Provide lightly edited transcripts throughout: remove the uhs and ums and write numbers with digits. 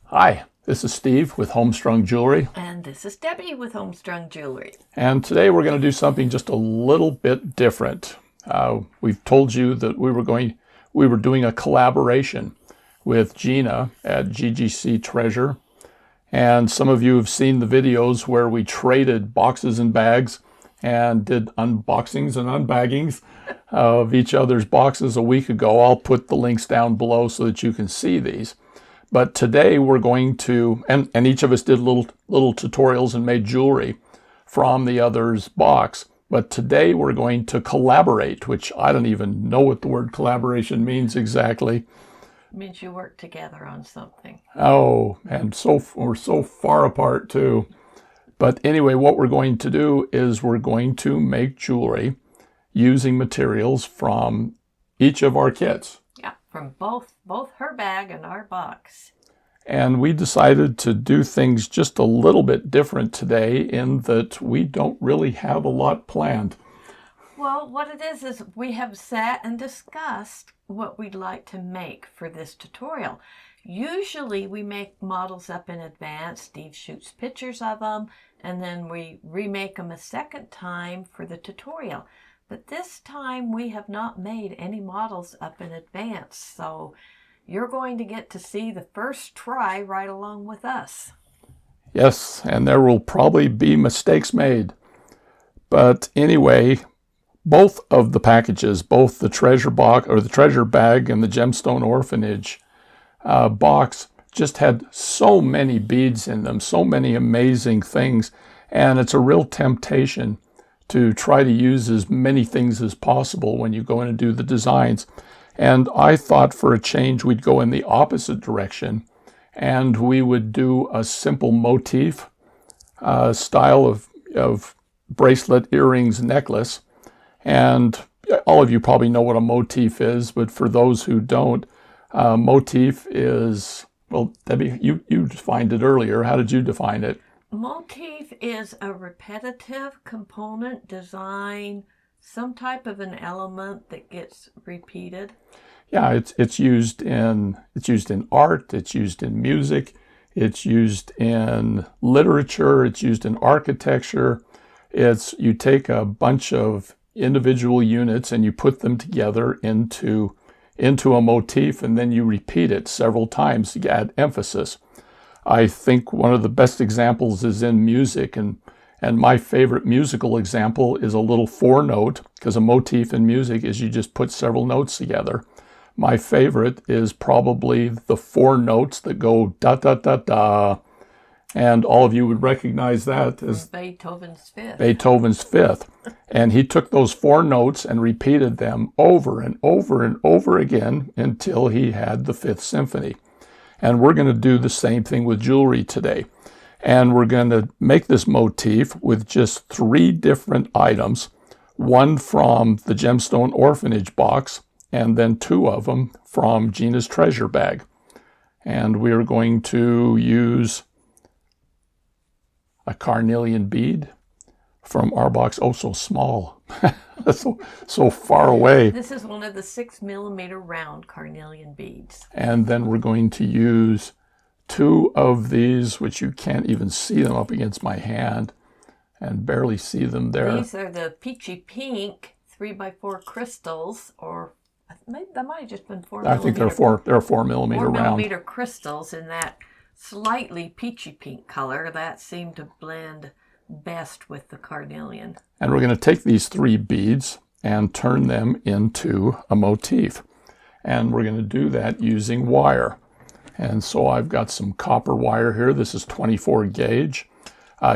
Hi, this is Steve with HomeStrung Jewelry. And this is Debbie with HomeStrung Jewelry. And today we're going to do something just a little bit different. We've told you that we were doing a collaboration with Gina at GGC Treasure. And some of you have seen the videos where we traded boxes and bags and did unboxings and unbaggings of each other's boxes a week ago. I'll put the links down below so that you can see these. But today we're going to, and each of us did little tutorials and made jewelry from the other's box. But today we're going to collaborate, which I don't even know what the word collaboration means exactly. It means you work together on something. Oh, and we're so far apart too. But anyway, what we're going to do is we're going to make jewelry using materials from each of our kits. Yeah, from both her bag and our box. And we decided to do things just a little bit different today in that we don't really have a lot planned. Well, what it is we have sat and discussed what we'd like to make for this tutorial. Usually we make models up in advance. Steve shoots pictures of them, and then we remake them a second time for the tutorial. But this time we have not made any models up in advance, so you're going to get to see the first try right along with us. Yes, and there will probably be mistakes made. But anyway, both of the packages, both the treasure box or the treasure bag and the Gemstone Orphanage box, just had so many beads in them, so many amazing things, and it's a real temptation to try to use as many things as possible when you go in and do the designs. And I thought for a change we'd go in the opposite direction and we would do a simple motif style of bracelet, earrings, necklace. And all of you probably know what a motif is, but for those who don't, motif is, well, Debbie, you defined it earlier. How did you define it? Motif is a repetitive component, design, some type of an element that gets repeated. Yeah, it's used in art, it's used in music, it's used in literature, it's used in architecture. You take a bunch of individual units and you put them together into a motif, and then you repeat it several times to add emphasis. I think one of the best examples is in music, and my favorite musical example is a little 4-note, because a motif in music is you just put several notes together. My favorite is probably the 4 notes that go da da da da, and all of you would recognize that as Beethoven's Fifth. Beethoven's Fifth. And he took those 4 notes and repeated them over and over and over again until he had the Fifth Symphony. And we're going to do the same thing with jewelry today. And we're going to make this motif with just 3 different items, one from the Gemstone Orphanage box, and then 2 of them from Gina's treasure bag. And we are going to use a carnelian bead from our box. Oh, so small. so far away. This is one of the 6mm round carnelian beads. And then we're going to use 2 of these, which you can't even see them up against my hand, and barely see them there. These are the peachy pink 3x4 crystals, or that might have just been 4mm. I think they're 4mm round. 4mm crystals in that slightly peachy pink color. That seemed to blend best with the carnelian. And we're going to take these 3 beads and turn them into a motif. And we're going to do that using wire. And so I've got some copper wire here. This is 24 gauge.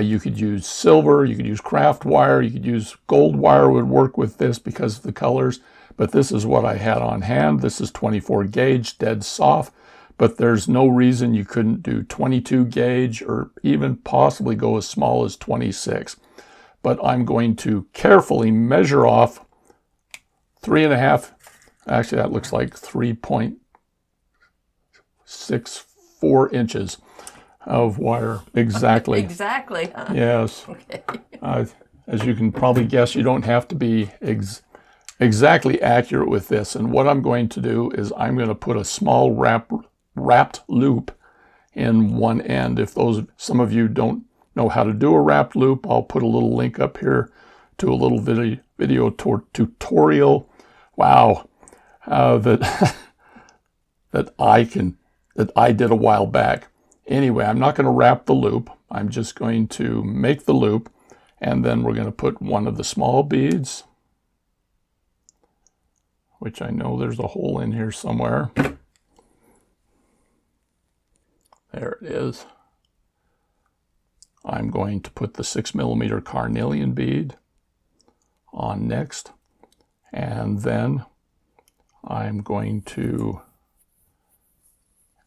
You could use silver, you could use craft wire, you could use gold wire would work with this because of the colors. But this is what I had on hand. This is 24 gauge, dead soft. But there's no reason you couldn't do 22 gauge or even possibly go as small as 26. But I'm going to carefully measure off 3.5, actually that looks like 3.64 inches of wire. Exactly. Exactly, huh? Yes. Okay. As you can probably guess, you don't have to be exactly accurate with this. And what I'm going to do is I'm going to put a small wrapped loop in one end. If some of you don't know how to do a wrapped loop, I'll put a little link up here to a little video tutorial. Wow, that that I did a while back. Anyway, I'm not going to wrap the loop. I'm just going to make the loop, and then we're going to put one of the small beads, which I know there's a hole in here somewhere. There it is. I'm going to put the 6mm carnelian bead on next, and then I'm going to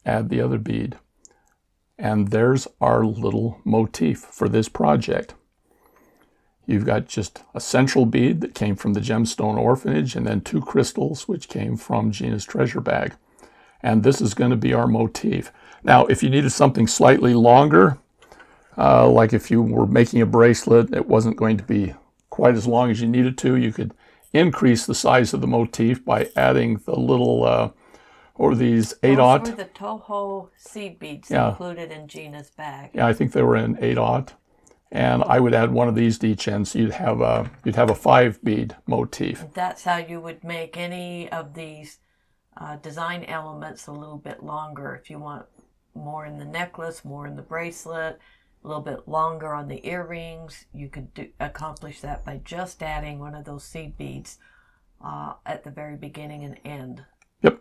add the other bead. And there's our little motif for this project. You've got just a central bead that came from the Gemstone Orphanage, and then 2 crystals which came from Gina's treasure bag. And this is going to be our motif. Now, if you needed something slightly longer, like if you were making a bracelet, it wasn't going to be quite as long as you needed to, you could increase the size of the motif by adding the little, or these 8/0. Those were the Toho seed beads Yeah. included in Gina's bag. Yeah, I think they were in 8/0. And I would add one of these to each end, so you'd have a 5-bead motif. That's how you would make any of these design elements a little bit longer. If you want more in the necklace, more in the bracelet, a little bit longer on the earrings, you could accomplish that by just adding one of those seed beads at the very beginning and end. Yep.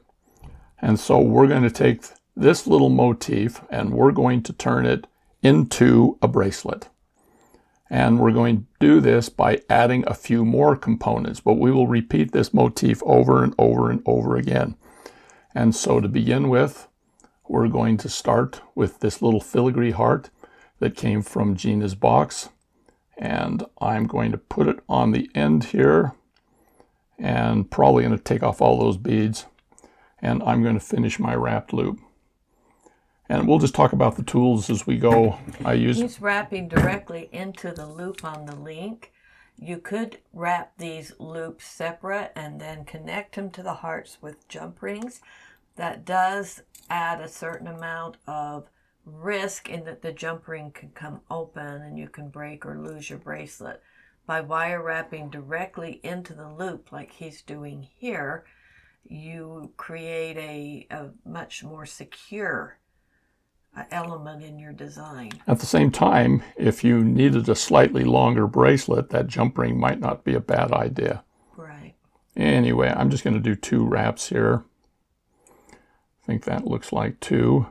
And so we're going to take this little motif and we're going to turn it into a bracelet. And we're going to do this by adding a few more components, but we will repeat this motif over and over and over again. And so to begin with, we're going to start with this little filigree heart that came from Gina's box. And I'm going to put it on the end here, and probably going to take off all those beads. And I'm going to finish my wrapped loop. And we'll just talk about the tools as we go. He's wrapping directly into the loop on the link. You could wrap these loops separate and then connect them to the hearts with jump rings. That does add a certain amount of risk in that the jump ring can come open and you can break or lose your bracelet. By wire wrapping directly into the loop like he's doing here, you create a much more secure element in your design. At the same time, if you needed a slightly longer bracelet, that jump ring might not be a bad idea. Right. Anyway, I'm just going to do 2 wraps here. I think that looks like 2.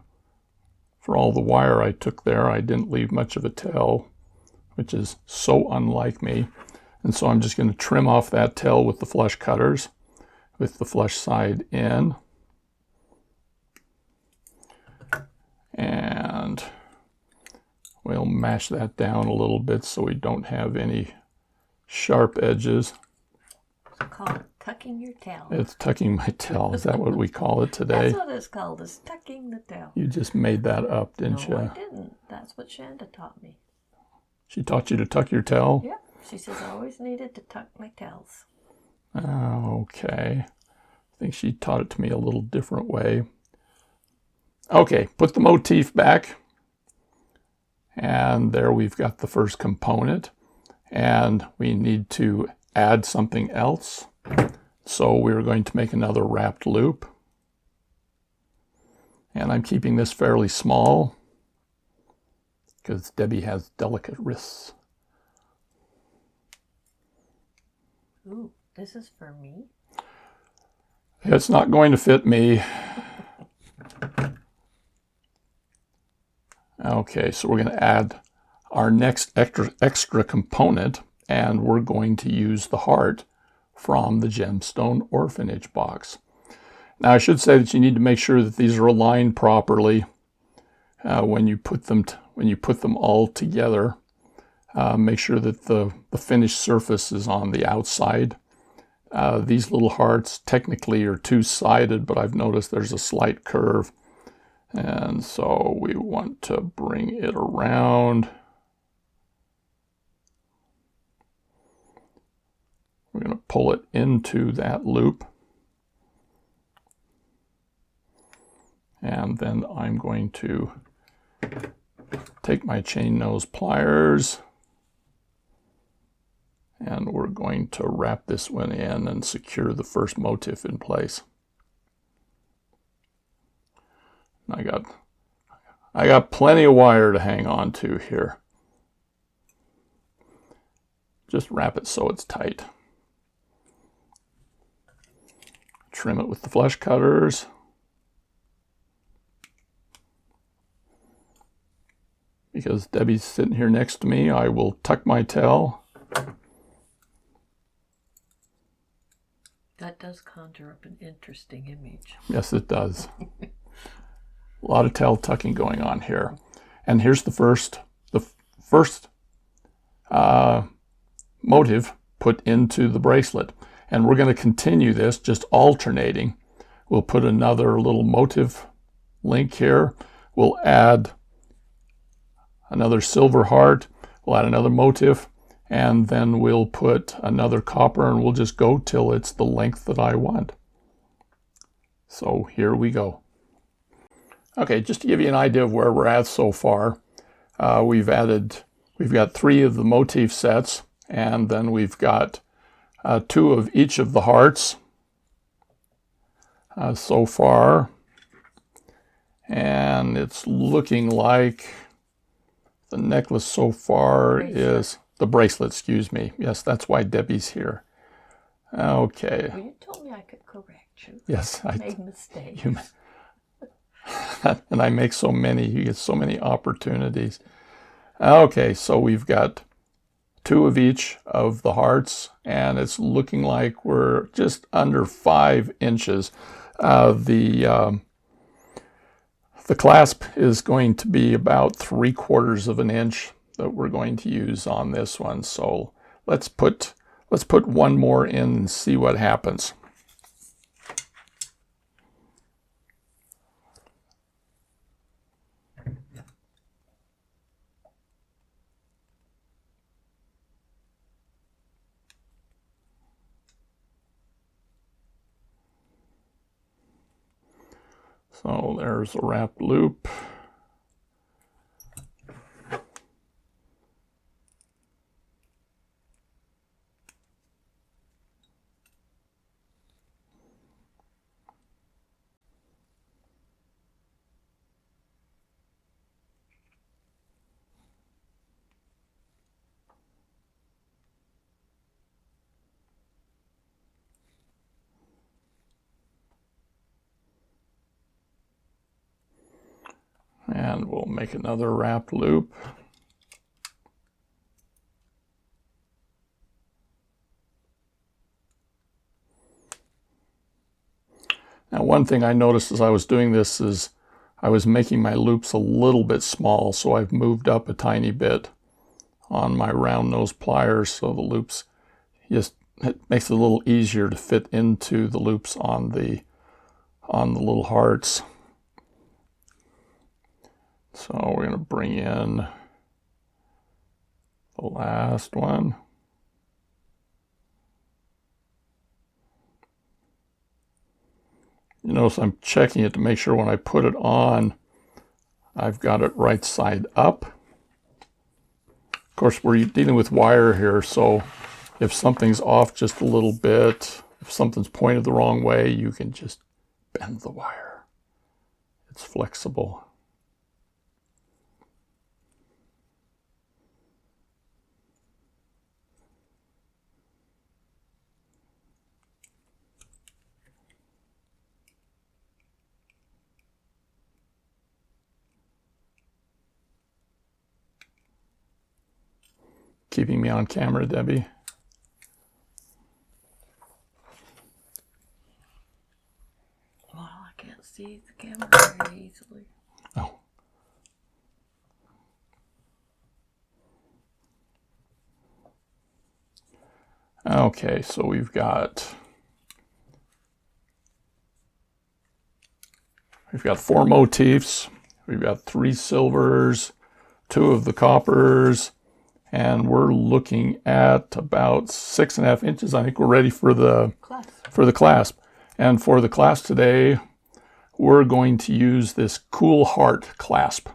For all the wire I took there, I didn't leave much of a tail, which is so unlike me. And so I'm just going to trim off that tail with the flush cutters, with the flush side in. And we'll mash that down a little bit so we don't have any sharp edges. It's called tucking your tail. It's tucking my tail. Is that what we call it today? That's what it's called, is tucking the tail. You just made that up, didn't you? No, I didn't. That's what Shanda taught me. She taught you to tuck your tail? Yeah. She says I always needed to tuck my tails. Okay. I think she taught it to me a little different way. Okay, put the motif back. And there we've got the first component. And we need to add something else. So we're going to make another wrapped loop. And I'm keeping this fairly small because Debbie has delicate wrists. Ooh, this is for me? It's not going to fit me. Okay, so we're going to add our next extra component, and we're going to use the heart from the Gemstone Orphanage box. Now I should say that you need to make sure that these are aligned properly when you put them all together. Make sure that the finished surface is on the outside. These little hearts technically are 2-sided, but I've noticed there's a slight curve. And so we want to bring it around. We're going to pull it into that loop. And then I'm going to take my chain nose pliers, and we're going to wrap this one in and secure the first motif in place. I got plenty of wire to hang on to here. Just wrap it so it's tight. Trim it with the flush cutters. Because Debbie's sitting here next to me, I will tuck my tail. That does conjure up an interesting image. Yes, it does. A lot of tail tucking going on here. And here's the first motif put into the bracelet. And we're going to continue this, just alternating. We'll put another little motif link here. We'll add another silver heart. We'll add another motif. And then we'll put another copper, and we'll just go till it's the length that I want. So here we go. Okay, just to give you an idea of where we're at so far, we've got 3 of the motif sets, and then we've got 2 of each of the hearts so far. And it's looking like the necklace so far is the bracelet, excuse me. Yes, that's why Debbie's here. Okay. Well, you told me I could correct you. Yes, I made mistakes. And I make so many, you get so many opportunities. Okay, so we've got 2 of each of the hearts, and it's looking like we're just under 5 inches. The clasp is going to be about 3/4 of an inch that we're going to use on this one. So let's put one more in and see what happens. So there's a wrapped loop. And we'll make another wrapped loop. Now, one thing I noticed as I was doing this is I was making my loops a little bit small, so I've moved up a tiny bit on my round nose pliers, so the loops just, it makes it a little easier to fit into the loops on the little hearts. So we're going to bring in the last one. You notice I'm checking it to make sure when I put it on, I've got it right side up. Of course, we're dealing with wire here, so if something's off just a little bit, if something's pointed the wrong way, you can just bend the wire. It's flexible. Keeping me on camera, Debbie. Well, I can't see the camera very easily. Oh. Okay, so we've got 4 motifs. We've got 3 silvers, 2 of the coppers, and we're looking at about 6.5 inches. I think we're ready for the clasp. And for the clasp today, we're going to use this cool heart clasp.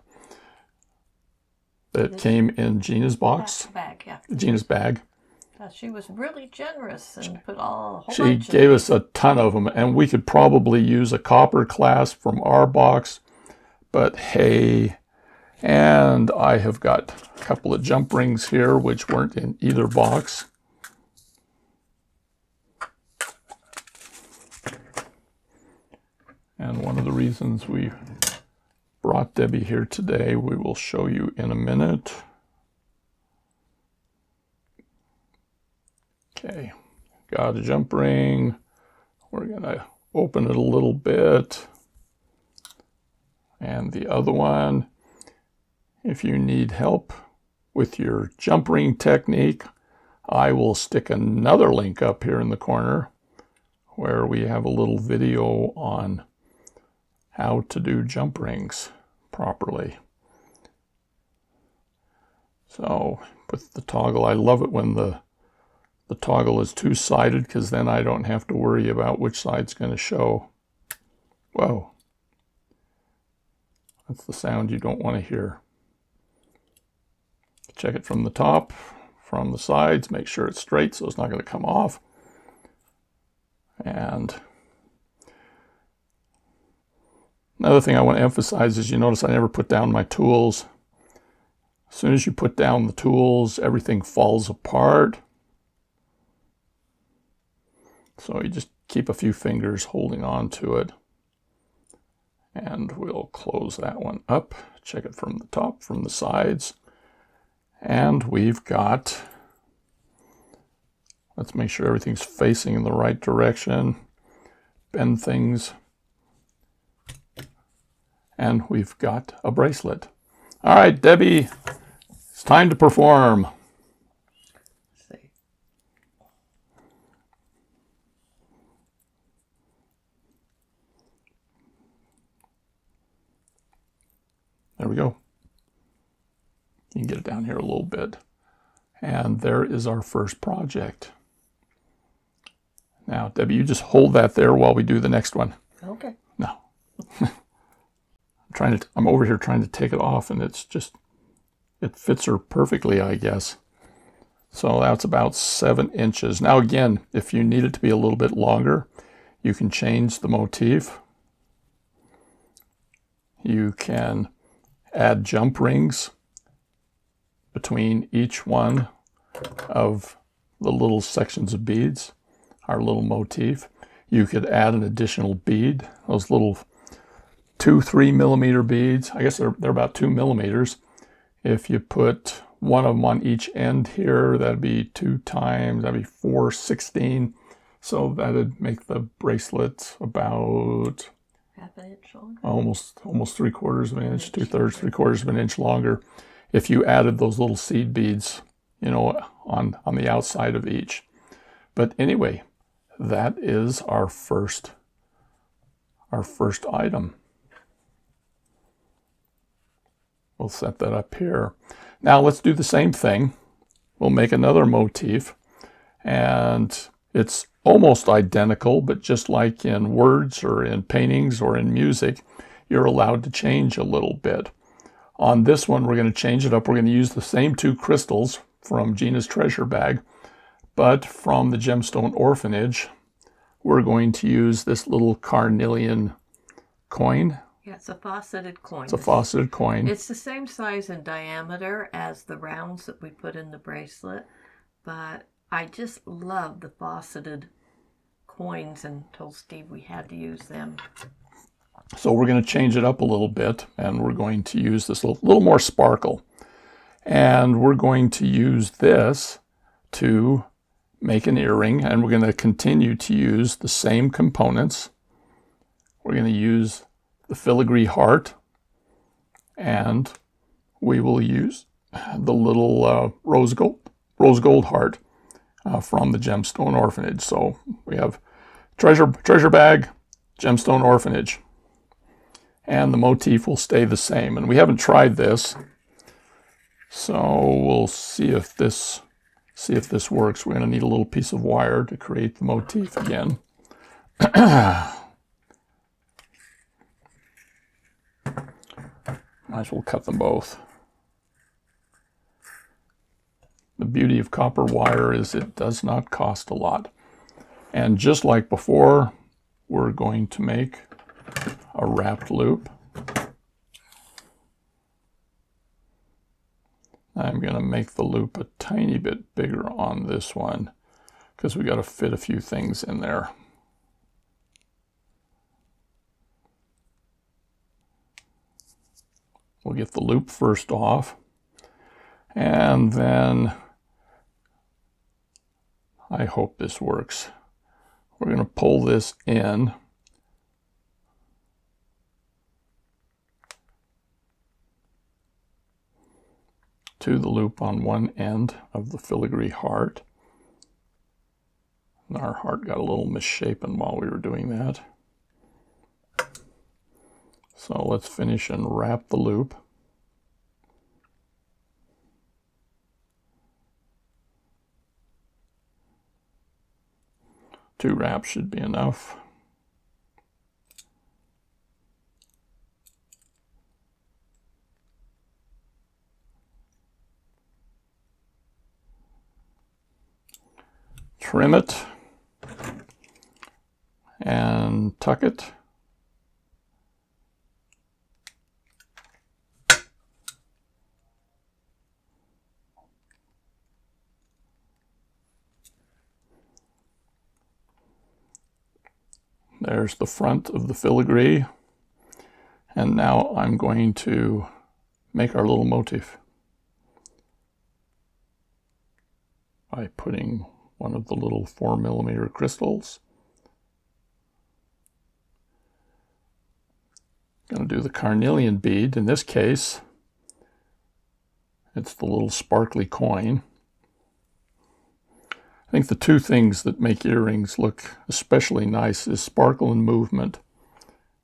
that came in Gina's box. Bag, yeah. Gina's bag. She was really generous and put a whole She bunch gave of us a ton of them, and we could probably use a copper clasp from our box, but hey. And I have got a couple of jump rings here which weren't in either box. And one of the reasons we brought Debbie here today, we will show you in a minute. Okay, got a jump ring. We're gonna open it a little bit. And the other one, if you need help with your jump ring technique, I will stick another link up here in the corner where we have a little video on how to do jump rings properly. So with the toggle, I love it when the toggle is two-sided, because then I don't have to worry about which side's going to show. Whoa. That's the sound you don't want to hear. Check it from the top, from the sides, make sure it's straight so it's not going to come off. And another thing I want to emphasize is, you notice I never put down my tools. As soon as you put down the tools, everything falls apart. So you just keep a few fingers holding on to it. And we'll close that one up, check it from the top, from the sides. And we've got, let's make sure everything's facing in the right direction. Bend things. And we've got a bracelet. All right, Debbie, it's time to perform. Let's see. There we go. You can get it down here a little bit. And there is our first project. Now, Debbie, you just hold that there while we do the next one. Okay. No. I'm over here trying to take it off, and it's just, it fits her perfectly, I guess. So that's about 7 inches. Now again, if you need it to be a little bit longer, you can change the motif. You can add jump rings between each one of the little sections of beads, our little motif. You could add an additional bead, those little 2-3 millimeter beads. I guess they're about 2 millimeters. If you put one of them on each end here, that'd be 2 times, that'd be 4/16. So that'd make the bracelet about half an inch longer. Almost 3/4 of an inch, 2/3, 3/4 of an inch longer. If you added those little seed beads, you know, on the outside of each. But anyway, that is our first item. We'll set that up here. Now let's do the same thing. We'll make another motif, and it's almost identical, but just like in words or in paintings or in music, you're allowed to change a little bit. On this one, we're going to change it up. We're going to use the same 2 crystals from Gina's Treasure bag, but from the Gemstone Orphanage, we're going to use this little carnelian coin. Yeah, it's a faceted coin. It's a faceted coin. It's the same size and diameter as the rounds that we put in the bracelet, but I just love the faceted coins and told Steve we had to use them. So we're going to change it up a little bit, and we're going to use this little more sparkle. And we're going to use this to make an earring, and we're going to continue to use the same components. We're going to use the filigree heart, and we will use the little rose gold heart from the Gemstone Orphanage. So we have treasure bag, Gemstone Orphanage, and the motif will stay the same. And we haven't tried this, so we'll see if this works. We're going to need a little piece of wire to create the motif again. Might as well cut them both. The beauty of copper wire is it does not cost a lot. And just like before, we're going to make a wrapped loop. I'm going to make the loop a tiny bit bigger on this one because we got to fit a few things in there. We'll get the loop first off, and then I hope this works. We're going to pull this in. To the loop on one end of the filigree heart. And our heart got a little misshapen while we were doing that. So let's finish and wrap the loop. Two wraps should be enough. Trim it and tuck it. There's the front of the filigree. And now I'm going to make our little motif by putting one of the little 4mm crystals. Going to do the carnelian bead. In this case, it's the little sparkly coin. I think the two things that make earrings look especially nice is sparkle and movement.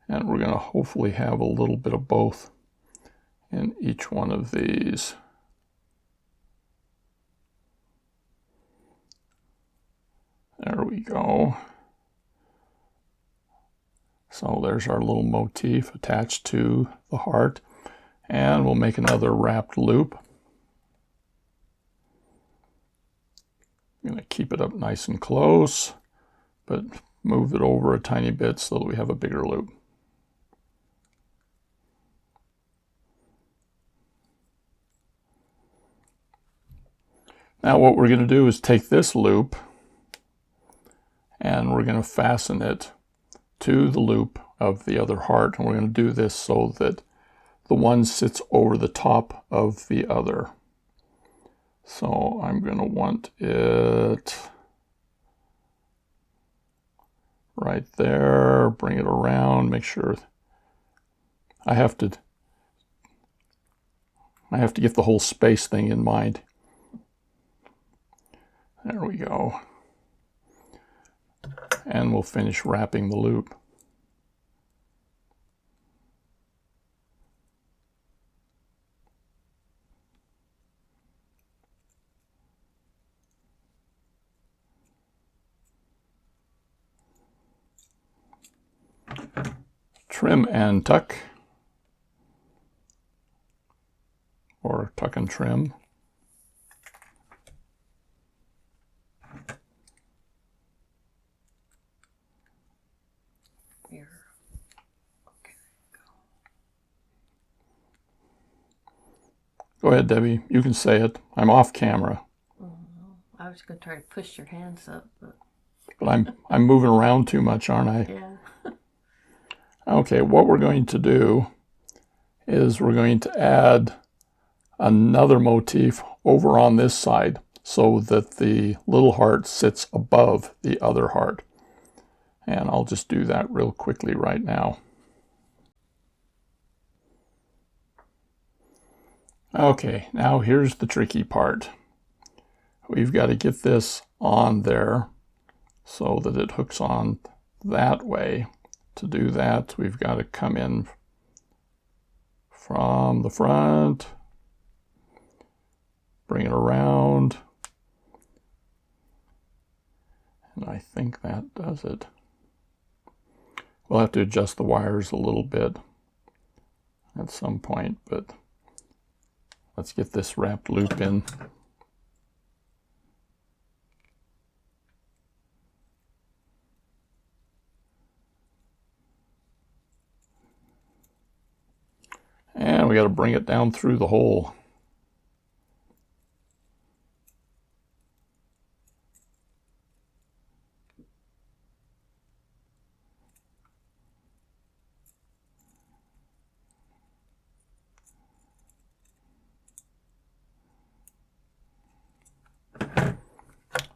And we're going to hopefully have a little bit of both in each one of these. There we go. So there's our little motif attached to the heart. And we'll make another wrapped loop. I'm going to keep it up nice and close, but move it over a tiny bit so that we have a bigger loop. Now what we're going to do is take this loop and we're going to fasten it to the loop of the other heart. And we're going to do this so that the one sits over the top of the other. So I'm going to want it right there, bring it around, make sure I have to get the whole space thing in mind. There we go. And we'll finish wrapping the loop. Trim and tuck, or tuck and trim. Go ahead, Debbie. You can say it. I'm off camera. I was going to try to push your hands up, but I'm moving around too much, aren't I? Yeah. Okay, what we're going to do is we're going to add another motif over on this side so that the little heart sits above the other heart. And I'll just do that real quickly right now. Okay, now here's the tricky part. We've got to get this on there so that it hooks on that way. To do that, we've got to come in from the front, bring it around, and I think that does it. We'll have to adjust the wires a little bit at some point, but let's get this wrapped loop in. got to bring it down through the hole.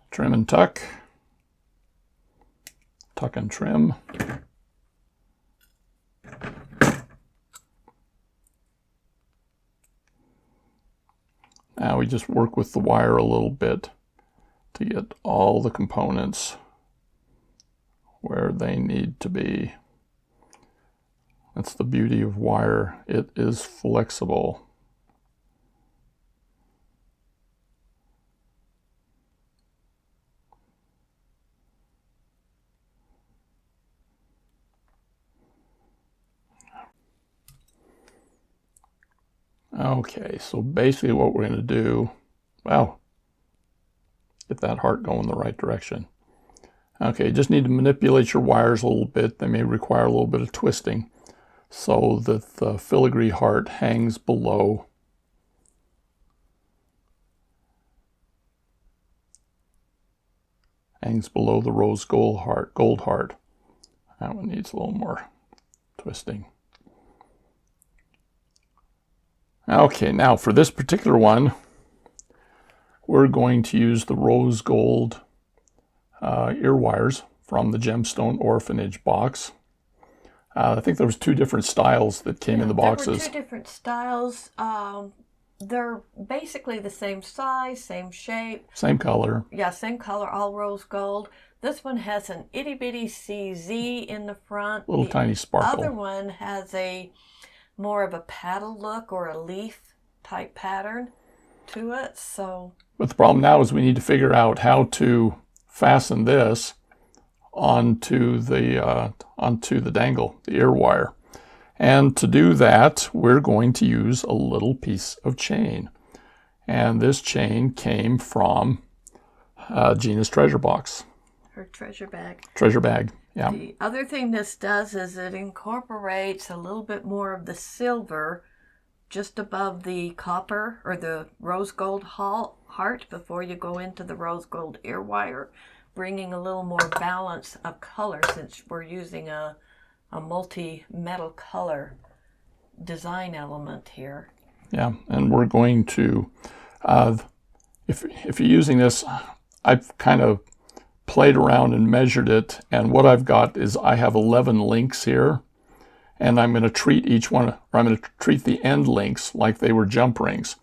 Trim and tuck. Tuck and trim. Now we just work with the wire a little bit to get all the components where they need to be. That's the beauty of wire. It is flexible. Okay, so basically what we're going to do, wow, get that heart going the right direction. Okay, you just need to manipulate your wires a little bit. They may require a little bit of twisting so that the filigree heart hangs below. Hangs below the rose gold heart. That one needs a little more twisting. Okay, now for this particular one, we're going to use the rose gold ear wires from the Gemstone Orphanage box. I think there was 2 different styles that came in the boxes. There were 2 different styles. They're basically the same size, same shape. Same color. Yeah, same color, all rose gold. This one has an itty bitty CZ in the front. Little tiny sparkle. The other one has a more of a paddle look or a leaf type pattern to it. But the problem now is we need to figure out how to fasten this onto the dangle, the ear wire. And to do that, we're going to use a little piece of chain. And this chain came from Gina's treasure box. Her treasure bag. Treasure bag, yeah. The other thing this does is it incorporates a little bit more of the silver just above the copper or the rose gold heart before you go into the rose gold ear wire, bringing a little more balance of color since we're using a multi-metal color design element here. Yeah, and we're going to, if you're using this, I've kind of played around and measured it, and what I've got is I have 11 links here, and I'm going to treat each one, or I'm going to treat the end links like they were jump rings,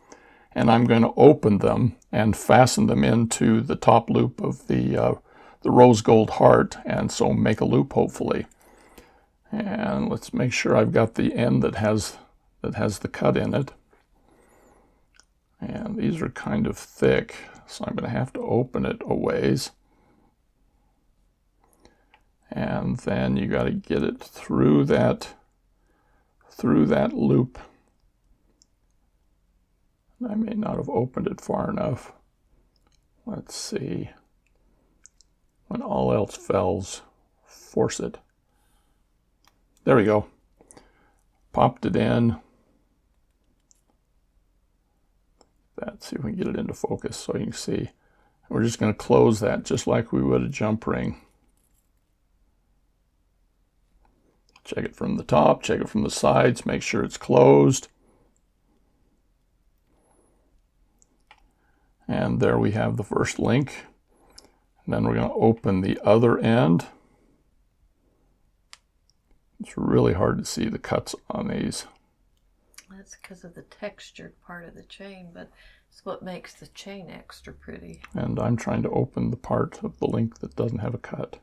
and I'm going to open them and fasten them into the top loop of the rose gold heart, and so make a loop hopefully. And let's make sure I've got the end that has the cut in it. And these are kind of thick, so I'm going to have to open it a ways. And then you got to get it through that loop. I may not have opened it far enough. Let's see. When all else fails, force it. There we go. Popped it in. Let's see if we can get it into focus so you can see. We're just going to close that just like we would a jump ring. Check it from the top, check it from the sides, make sure it's closed. And there we have the first link. And then we're going to open the other end. It's really hard to see the cuts on these. That's because of the textured part of the chain, but it's what makes the chain extra pretty. And I'm trying to open the part of the link that doesn't have a cut.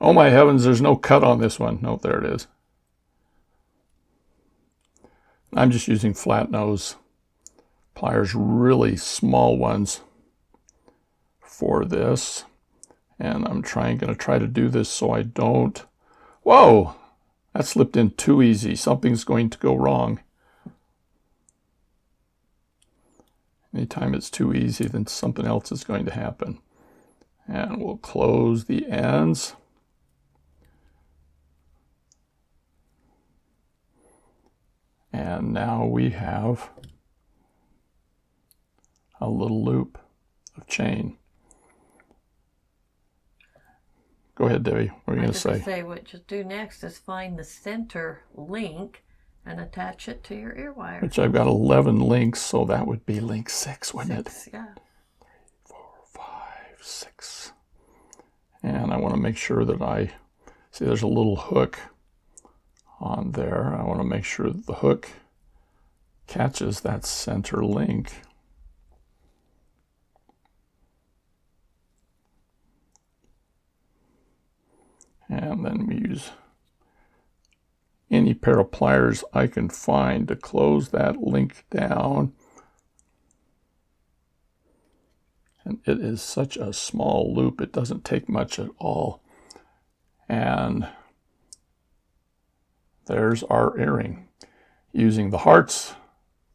Oh my heavens, there's no cut on this one. No, there it is. I'm just using flat nose pliers, really small ones for this. And I'm going to try to do this so I don't... Whoa! That slipped in too easy. Something's going to go wrong. Anytime it's too easy, then something else is going to happen. And we'll close the ends. And And now we have a little loop of chain. Go ahead, Debbie. What are you going to say? What you'll do next is find the center link and attach it to your ear wire. Which I've got 11 links, so that would be link 6, wouldn't it? 6, yeah. 3, 4, 5, 6. And I want to make sure that I see there's a little hook on there. I want to make sure that the hook catches that center link. And then we use any pair of pliers I can find to close that link down. And it is such a small loop, it doesn't take much at all. And there's our earring, using the hearts,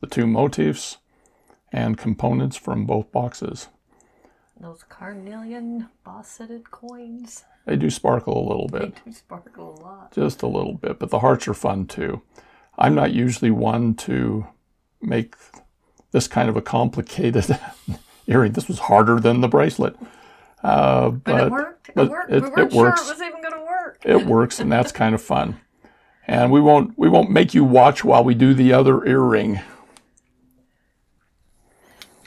the 2 motifs, and components from both boxes. Those carnelian bosseted coins. They do sparkle a little bit. They do sparkle a lot. Just a little bit, but the hearts are fun too. I'm not usually one to make this kind of a complicated earring. This was harder than the bracelet. But it worked. It worked. We weren't sure it was even going to work. It works, and that's kind of fun. And we won't make you watch while we do the other earring.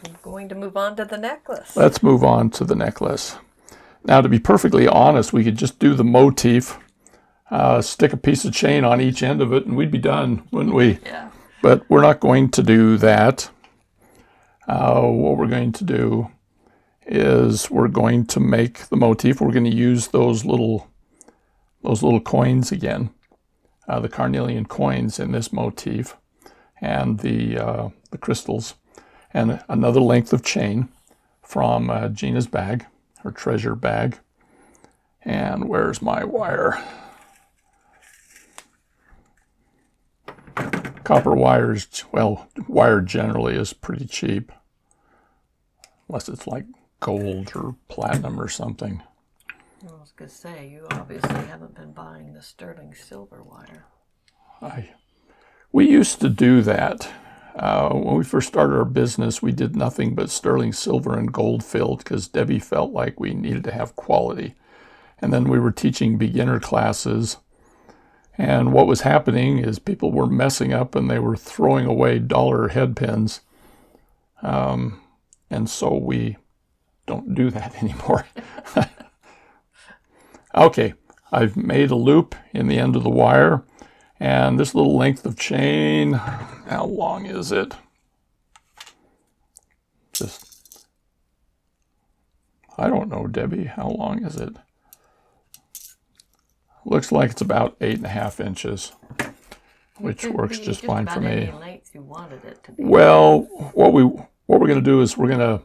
I'm going to move on to the necklace. Let's move on to the necklace. Now, to be perfectly honest, we could just do the motif, stick a piece of chain on each end of it, and we'd be done, wouldn't we? Yeah. But we're not going to do that. What we're going to do is we're going to make the motif. We're going to use those little coins again, the carnelian coins in this motif, and the crystals, and another length of chain from Gina's bag, her treasure bag. And where's my wire? Copper wires, well, wire generally is pretty cheap, unless it's like gold or platinum or something. I was going to say, you obviously haven't been buying the sterling silver wire. We used to do that. When we first started our business, we did nothing but sterling silver and gold filled because Debbie felt like we needed to have quality. And then we were teaching beginner classes. And what was happening is people were messing up and they were throwing away dollar head pins. And so we don't do that anymore. Okay, I've made a loop in the end of the wire. And this little length of chain, how long is it? I don't know, Debbie, how long is it? Looks like it's about 8.5 inches, which works just fine for me. Any length you wanted it to be. Well, what we're going to do is we're going to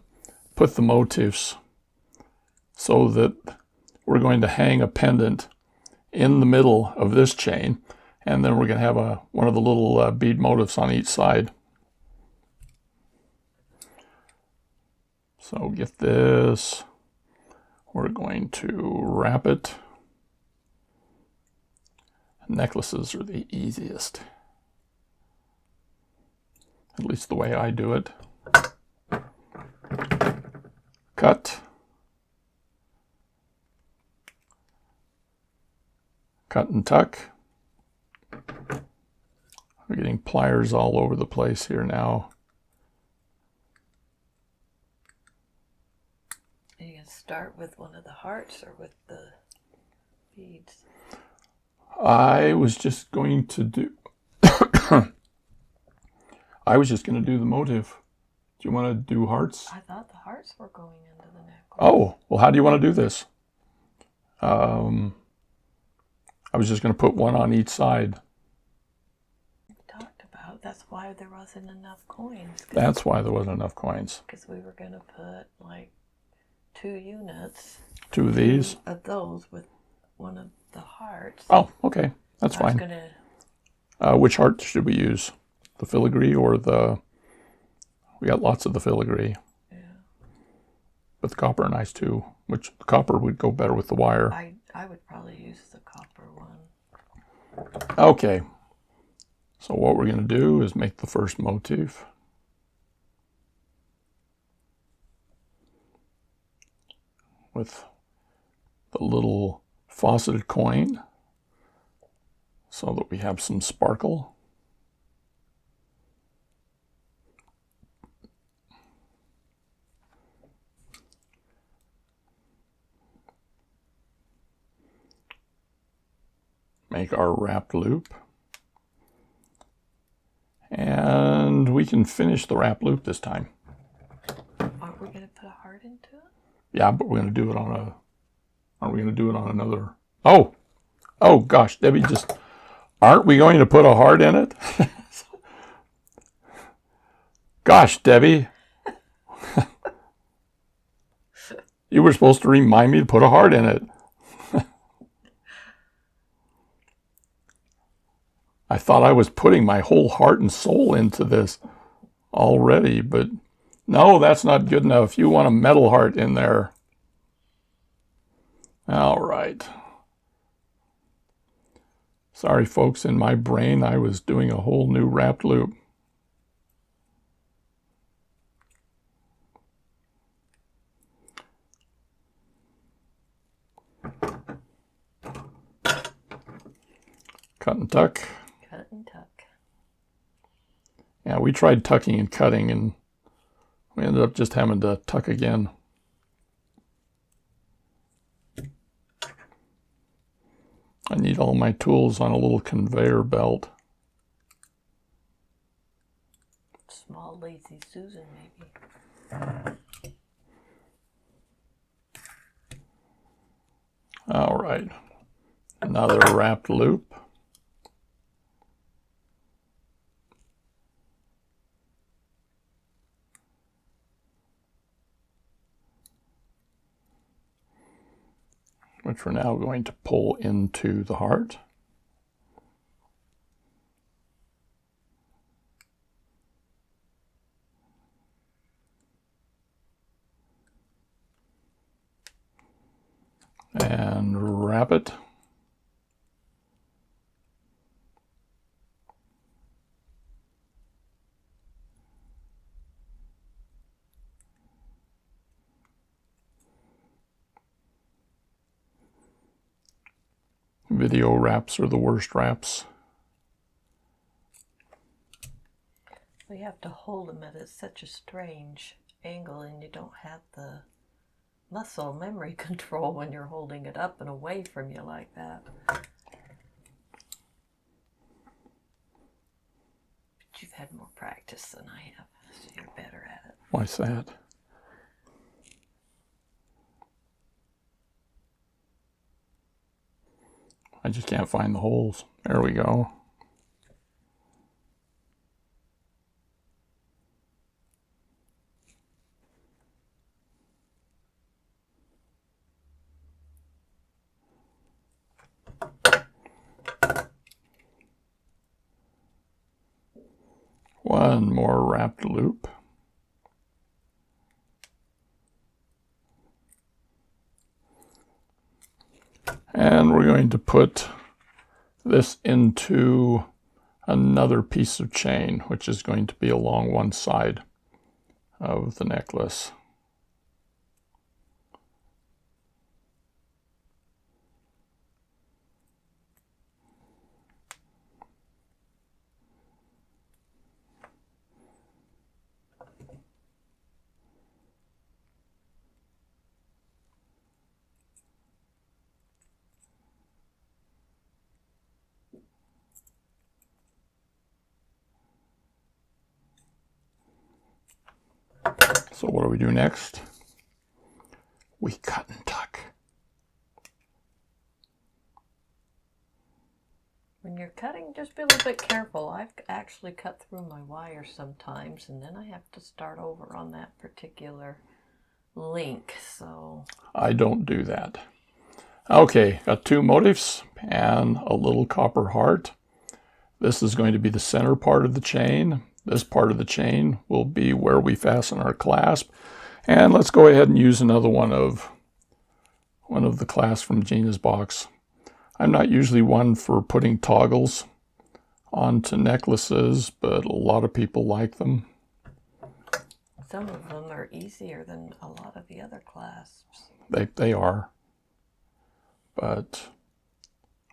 put the motifs so that we're going to hang a pendant in the middle of this chain. And then we're going to have one of the little bead motifs on each side. So get this. We're going to wrap it. Necklaces are the easiest. At least the way I do it. Cut. Cut and tuck. We're getting pliers all over the place here now. Are you going to start with one of the hearts or with the beads? I was just going to do the motif. Do you want to do hearts? I thought the hearts were going into the necklace. Oh, well, how do you want to do this? I was just going to put one on each side. That's why there wasn't enough coins. That's why there wasn't enough coins. Because we were going to put like 2 units. 2 of these? 2 of those with one of the hearts. Oh, okay. That's fine. Which heart should we use? The filigree or the... We got lots of the filigree. Yeah. But the copper are nice too. Which the copper would go better with the wire. I would probably use the copper one. Okay. So what we're going to do is make the first motif. With the little fauceted coin so that we have some sparkle. Make our wrapped loop. And we can finish the wrap loop this time. Aren't we going to put a heart into it? Yeah, but we're going to do it on a... Aren't we going to do it on another... Oh! Oh, gosh, Debbie just... Aren't we going to put a heart in it? Gosh, Debbie. You were supposed to remind me to put a heart in it. I thought I was putting my whole heart and soul into this already, but no, that's not good enough. You want a metal heart in there. All right. Sorry, folks, in my brain, I was doing a whole new wrapped loop. Cut and tuck. Cut and tuck. Yeah, we tried tucking and cutting, and we ended up just having to tuck again. I need all my tools on a little conveyor belt. Small lazy Susan, maybe. All right, another wrapped loop. Which we're now going to pull into the heart. And wrap it. Video wraps are the worst wraps. We have to hold them at such a strange angle, and you don't have the muscle memory control when you're holding it up and away from you like that. But you've had more practice than I have, so you're better at it. Why's that? I just can't find the holes. There we go. One more wrapped loop. And we're going to put this into another piece of chain, which is going to be along one side of the necklace. So what do we do next? We cut and tuck. When you're cutting, just be a little bit careful. I've actually cut through my wire sometimes, and then I have to start over on that particular link. So I don't do that. Okay, got two motifs and a little copper heart. This is going to be the center part of the chain. This part of the chain will be where we fasten our clasp. And let's go ahead and use another one of the clasps from Gina's box. I'm not usually one for putting toggles onto necklaces, but a lot of people like them. Some of them are easier than a lot of the other clasps. They are. But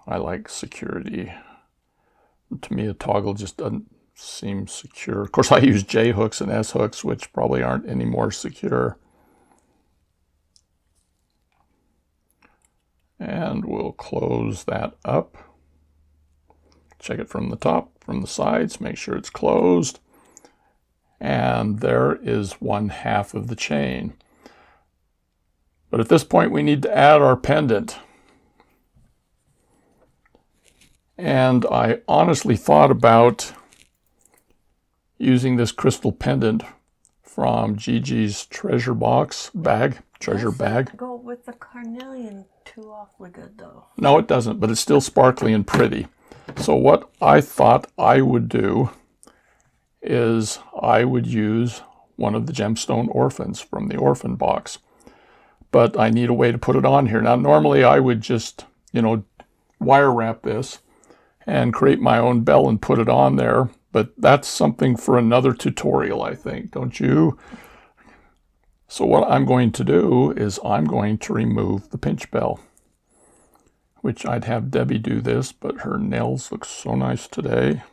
I like security. To me, a toggle just doesn't seem secure. Of course, I use J hooks and S hooks, which probably aren't any more secure. And we'll close that up. Check it from the top, from the sides, make sure it's closed. And there is 1/2 of the chain. But at this point, we need to add our pendant. And I honestly thought about using this crystal pendant from Gigi's treasure bag. Go with the carnelian too awfully good though. No, it doesn't, but it's still sparkly and pretty. So what I thought I would do is I would use one of the Gemstone Orphans from the orphan box. But I need a way to put it on here. Now, normally I would just, wire wrap this and create my own bell and put it on there. But that's something for another tutorial, I think, don't you? So what I'm going to do is I'm going to remove the pinch bell, which I'd have Debbie do this, but her nails look so nice today.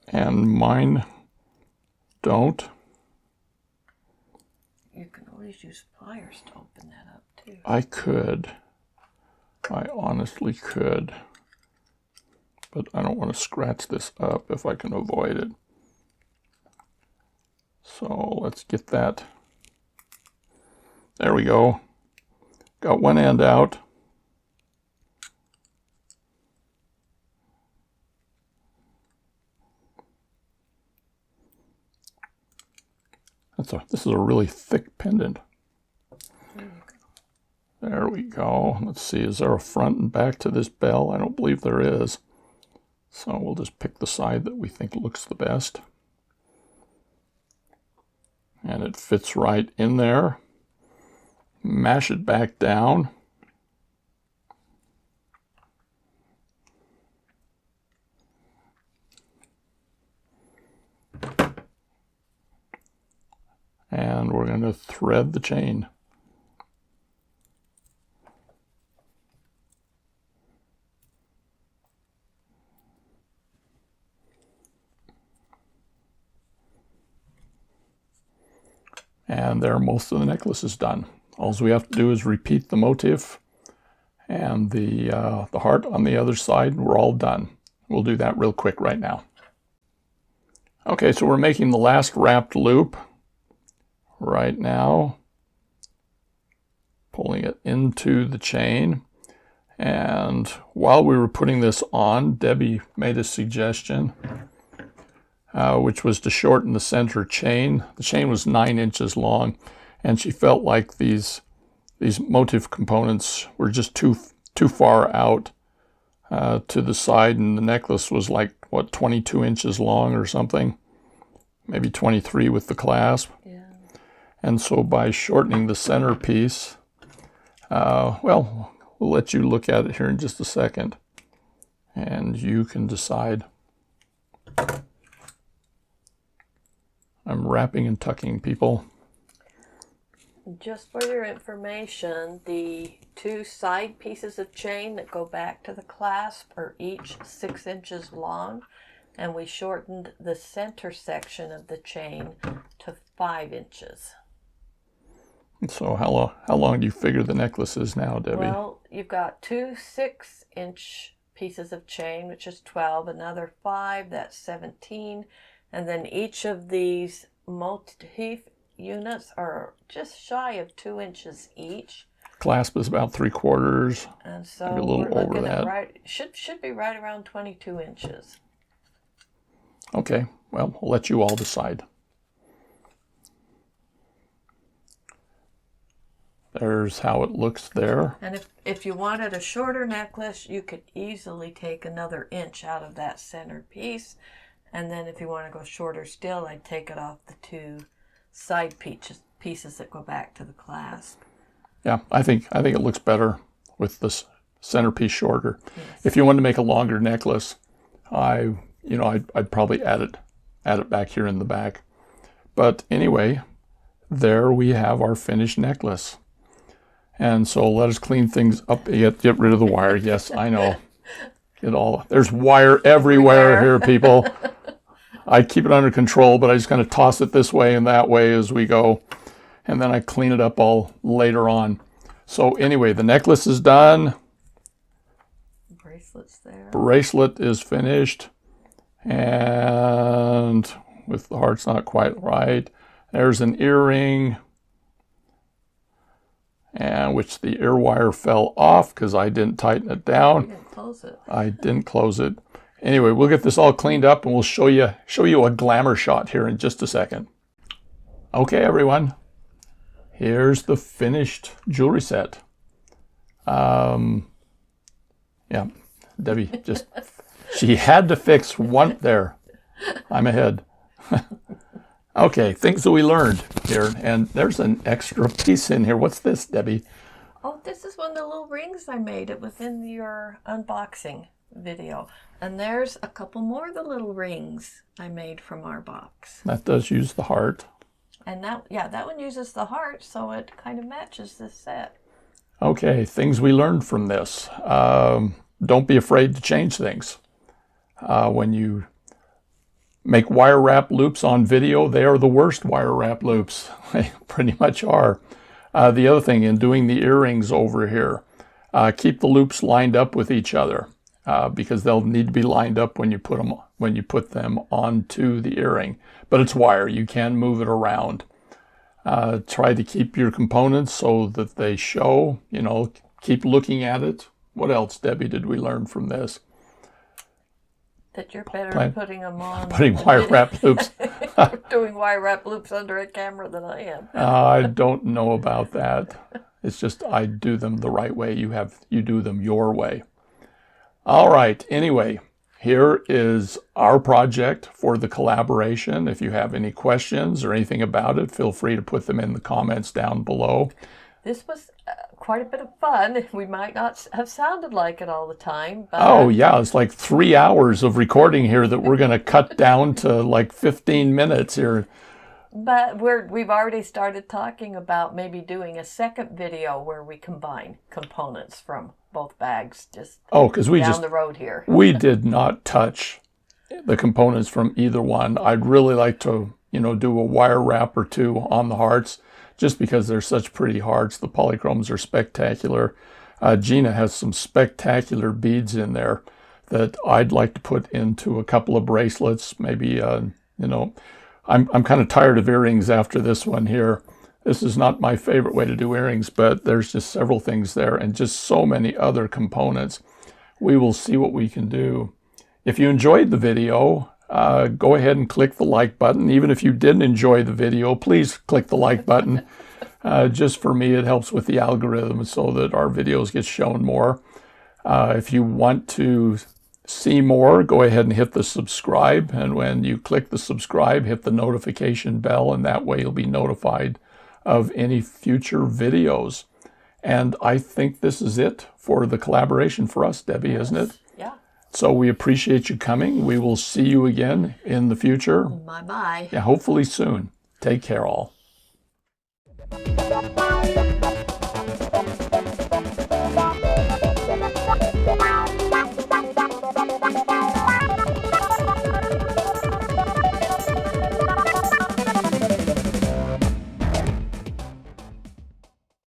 And mine don't. You can always use pliers to open that up too. I could. I honestly could. But I don't want to scratch this up if I can avoid it. So let's get that. There we go. Got one end out. This is a really thick pendant. There we go. Let's see, is there a front and back to this bell? I don't believe there is. So we'll just pick the side that we think looks the best. And it fits right in there. Mash it back down. And we're going to thread the chain. And there, most of the necklace is done. All we have to do is repeat the motif and the heart on the other side, and we're all done. We'll do that real quick right now. Okay, so we're making the last wrapped loop right now, pulling it into the chain. And while we were putting this on, Debbie made a suggestion, which was to shorten the center chain. The chain was 9 inches long, and she felt like these motif components were just too far out to the side, and the necklace was like, what, 22 inches long or something, maybe 23 with the clasp. Yeah. And so by shortening the center piece, well, we'll let you look at it here in just a second, and you can decide. I'm wrapping and tucking, people. Just for your information, the 2 side pieces of chain that go back to the clasp are each 6 inches long, and we shortened the center section of the chain to 5 inches. So how long do you figure the necklace is now, Debbie? Well, you've got 2 6-inch pieces of chain, which is 12, another 5, that's 17, and then each of these motif units are just shy of 2 inches each. Clasp is about 3/4, and so maybe a little we're over looking that. at should be right around 22 inches. Okay, well, I'll let you all decide. There's how it looks there. And if you wanted a shorter necklace, you could easily take another inch out of that center piece. And then if you want to go shorter still, I'd take it off the 2 side pieces that go back to the clasp. Yeah, I think it looks better with this centerpiece shorter. Yes. If you want to make a longer necklace, I'd probably add it back here in the back. But anyway, there we have our finished necklace. And so let us clean things up. Get rid of the wire. Yes, I know. There's wire everywhere here, people. I keep it under control, but I just kind of toss it this way and that way as we go. And then I clean it up all later on. So anyway, the necklace is done. Bracelet's there. Bracelet is finished. And with the heart's not quite right. There's an earring, and which the ear wire fell off because I didn't tighten it down. You didn't close it. I didn't close it. Anyway, we'll get this all cleaned up and we'll show you a glamour shot here in just a second. Okay, everyone. Here's the finished jewelry set. Yeah, Debbie she had to fix one there. I'm ahead. Okay, things that we learned here. And there's an extra piece in here. What's this, Debbie? Oh, this is one of the little rings I made. It was in your unboxing video. And there's a couple more of the little rings I made from our box. That does use the heart. And that one uses the heart, so it kind of matches this set. Okay, things we learned from this. Don't be afraid to change things. When you make wire wrap loops on video, they are the worst wire wrap loops. They pretty much are. The other thing, in doing the earrings over here, keep the loops lined up with each other because they'll need to be lined up when you put them onto the earring. But it's wire, you can move it around. Try to keep your components so that they show, keep looking at it. What else, Debbie, did we learn from this? That you're better at putting them on. Putting wire wrap loops. Doing wire wrap loops under a camera than I am. I don't know about that. It's just I do them the right way. You do them your way. All right. Anyway, here is our project for the collaboration. If you have any questions or anything about it, feel free to put them in the comments down below. This was quite a bit of fun. We might not have sounded like it all the time. But oh, yeah. It's like 3 hours of recording here that we're going to cut down to like 15 minutes here. But we've already started talking about maybe doing a second video where we combine components from both bags just because we down the road here. We did not touch the components from either one. I'd really like to, do a wire wrap or two on the hearts, just because they're such pretty hearts. The polychromes are spectacular. Gina has some spectacular beads in there that I'd like to put into a couple of bracelets. Maybe, I'm kind of tired of earrings after this one here. This is not my favorite way to do earrings, but there's just several things there and just so many other components. We will see what we can do. If you enjoyed the video, go ahead and click the like button. Even if you didn't enjoy the video, please click the like button. Just for me, it helps with the algorithm so that our videos get shown more. If you want to see more, go ahead and hit the subscribe. And when you click the subscribe, hit the notification bell, and that way you'll be notified of any future videos. And I think this is it for the collaboration for us, Debbie, isn't it? Yeah. So we appreciate you coming. We will see you again in the future. Bye-bye. Yeah, hopefully soon. Take care, all.